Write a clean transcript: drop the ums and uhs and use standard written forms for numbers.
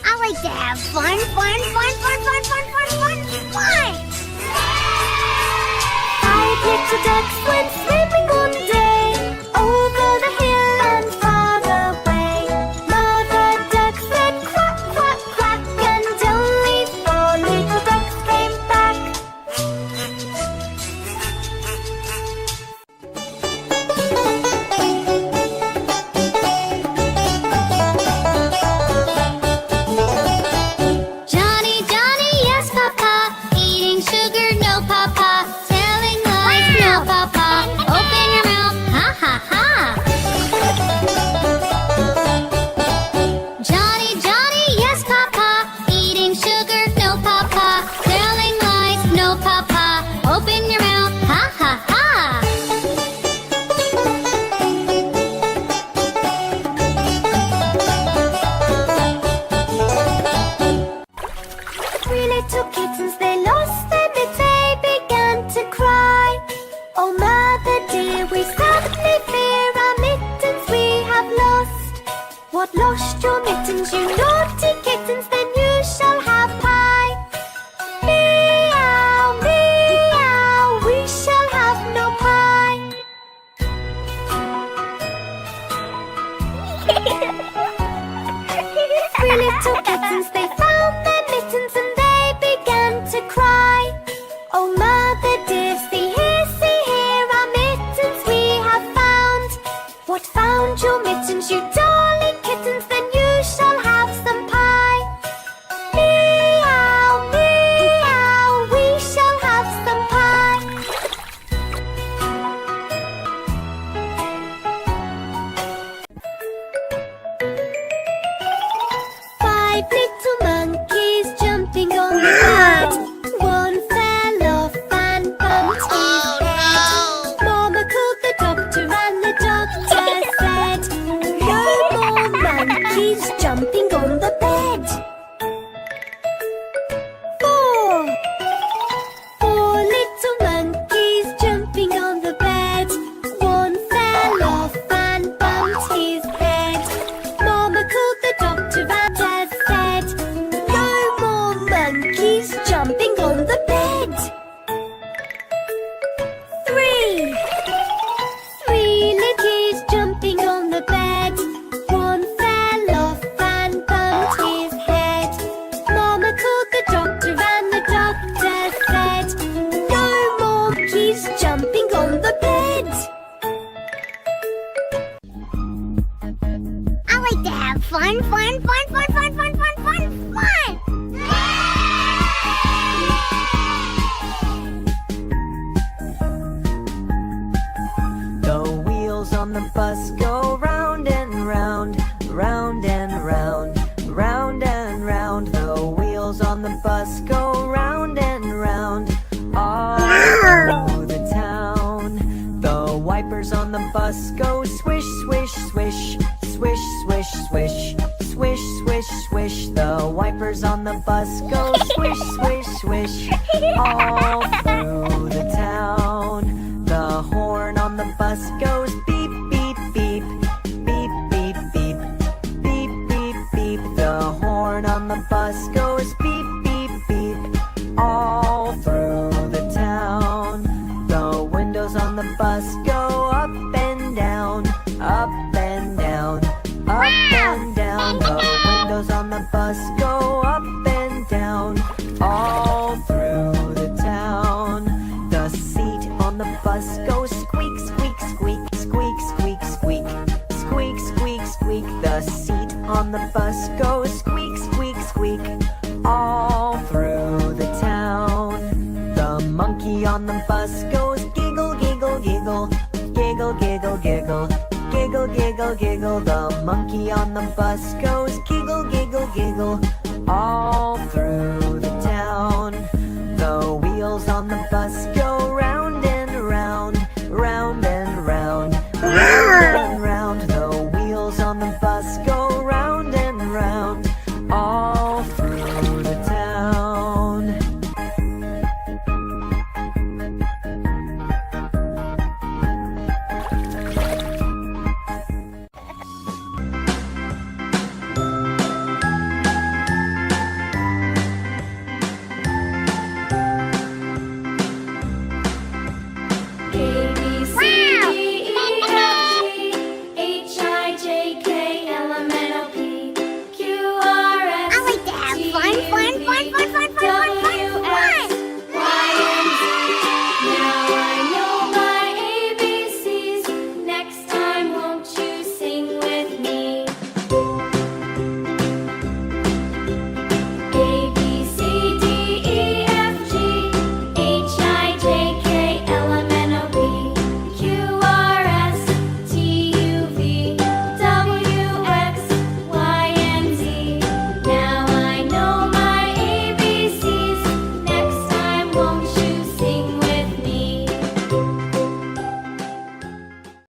I like to have fun. Five little ducks went swimming one day over the hill and far away. Mother duck said quack, quack, quack, and only four little ducks came back. Johnny, Johnny, yes, Papa. Eating sugar, no, Papa. Telling lies, no, Papa. Open your mouth, ha, ha, ha. Johnny, Johnny, yes, Papa. Eating sugar, no, Papa. Telling lies, no, Papa. Open your mouth, ha, ha, ha. Three little kittens, they lost their mittens, they began to cry. Oh, mother dear, we sadly fear our mittens we have lost. What, lost your mittens, you naughty kittens? Then you shall have pie. Meow, meow, we shall have no pie. Three little kittens, they found their mittens and they began to cry. Oh, mother dear, see here, our mittens we have found. What, found your mittens, you darling kittens? Then you shall have some pie. Meow, meow, we shall have some pie. Five little monkeys jumping on the bed. One fell off and bumped his head. Mama called the doctor and the doctor said, no more monkeys jumping on the bed. Four little monkeys jumping on the bed. One fell off and bumped his head. Mama called the doctor and said, no more monkeys jumping on the bed. Three little kids jumping on the bed. One fell off and bumped his head. Mama called the doctor and the doctor said, no more monkeys jumping on the bed. I like to have fun. The wheels on the bus go round and round, round and round, round and round. The wheels on the bus go round and round, all through the town. The wipers on the bus go swish, swish, swish, swish, swish, swish, swish, swish, swish. The wipers on the bus go swish, swish, swish, all through the town. The horn on the bus goes beep, beep, beep, beep, beep, beep, beep, beep, beep. The horn on the bus goes beep, beep, beep, all through the town. The windows on the bus go up and down, up and down, up and down. The windows on the bus go up and down, all through the town. The seat on the bus goes squeak, squeak, squeak, squeak, squeak, squeak, squeak, squeak, squeak. The seat on the bus goes squeak, squeak, squeak, all through the town. The monkey on the bus goes giggle, giggle, giggle, giggle, giggle, giggle, giggle, giggle, giggle. The monkey on the bus goes giggle, giggle, giggle, all through the town. The wheels on the bus go round and round, round and round, round and round. The wheels on the bus go round and round, all